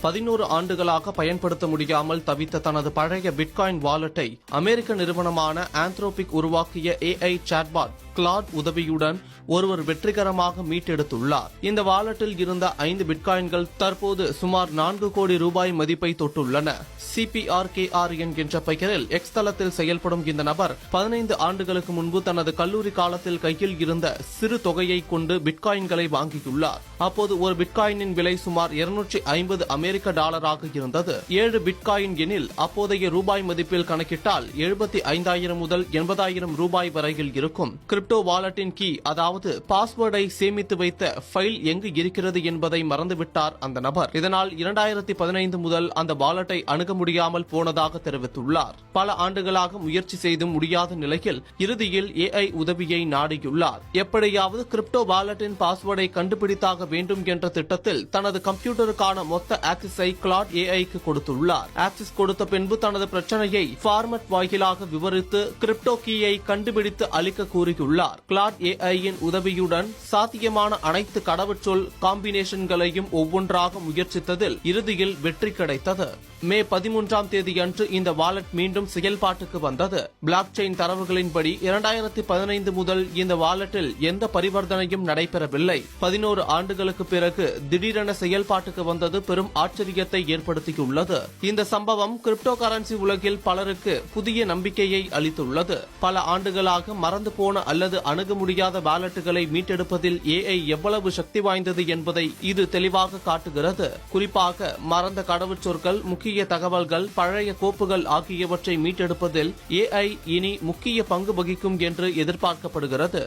11 ஆண்டுகளாக பயன்படுத்த முடியாமல் தவித்த தனது பழைய பிட்காயின் வாலெட்டை அமெரிக்க நிறுவனமான ஆந்த்ரோபிக் உருவாக்கிய AI சாட்பாட் கிளாட் உதவியுடன் ஒருவர் வெற்றிகரமாக மீட்டெடுத்துள்ளார். இந்த வாலெட்டில் இருந்த 5 பிட்காயின்கள் தற்போது சுமார் 4 கோடி ரூபாய் மதிப்பை தொட்டுள்ளன. CPRKRN என்ற பெயரில் எக்ஸ் தளத்தில் செயல்படும் இந்த நபர் 15 ஆண்டுகளுக்கு முன்பு தனது கல்லூரி காலத்தில் கையில் இருந்த சிறு தொகையை கொண்டு பிட்காயின்களை வாங்கியுள்ளார். அப்போது ஒரு பிட்காயினின் விலை சுமார் 250 அமெரிக்க டாலராக இருந்தது. 7 பிட்காயின் எனில் அப்போதைய ரூபாய் மதிப்பில் கணக்கிட்டால் 75,000 முதல் 80,000 ரூபாய் வரையில் இருக்கும். கிரிப்டோ வாலெட்டின் கீ அதாவது பாஸ்வேர்டை சேமித்து வைத்த ஃபைல் எங்கு இருக்கிறது என்பதை மறந்துவிட்டார் அந்த நபர். இதனால் 2015 முதல் அந்த வாலெட்டை அணுக முடியாமல் போனதாக தெரிவித்துள்ளார். பல ஆண்டுகளாக முயற்சி செய்தும் முடியாத நிலையில் இறுதியில் AI உதவியை நாடியுள்ளார். எப்படியாவது கிரிப்டோ வாலெட்டின் பாஸ்வேர்டை கண்டுபிடித்தாக வேண்டும் என்ற திட்டத்தில் தனது கம்ப்யூட்டருக்கான மொத்த ஆக்சஸை கிளாட் AIக்கு கொடுத்துள்ளார். ஆக்சஸ் கொடுத்த பின்பு தனது பிரச்சனையை ஃபார்மட் வாயிலாக விவரித்து கிரிப்டோ கீயை கண்டுபிடித்து அளிக்க கூறியுள்ளார். கிளாட் AI-யின் உதவியுடன் சாத்தியமான அனைத்து கடவுச்சொல் காம்பினேஷன்களையும் ஒவ்வொன்றாக முயற்சித்ததில் இறுதியில் வெற்றி கிடைத்தது. மே 13ஆம் தேதியன்று இந்த வாலெட் மீண்டும் செயல்பாட்டுக்கு வந்தது. பிளாக் செயின் தரவுகளின்படி 2015 முதல் இந்த வாலெட்டில் எந்த பரிவர்த்தனையும் நடைபெறவில்லை. 11 ஆண்டுகளுக்கு பிறகு திடீரென செயல்பாட்டுக்கு வந்தது பெரும் ஆச்சரியத்தை ஏற்படுத்தியுள்ளது. இந்த சம்பவம் கிரிப்டோ கரன்சி உலகில் பலருக்கு புதிய நம்பிக்கையை அளித்துள்ளது. பல ஆண்டுகளாக மறந்து போன அல்லது அணுக முடியாத வாலெட்டுகளை மீட்டெடுப்பதில் AI எவ்வளவு சக்தி வாய்ந்தது என்பதை இது தெளிவாக காட்டுகிறது. குறிப்பாக மறந்த கடவுச்சொற்கள், முக்கிய தகவல்கள், பழைய கோப்புகள் ஆகியவற்றை மீட்டெடுப்பதில் AI இனி முக்கிய பங்கு வகிக்கும் என்று எதிர்பார்க்கப்படுகிறது.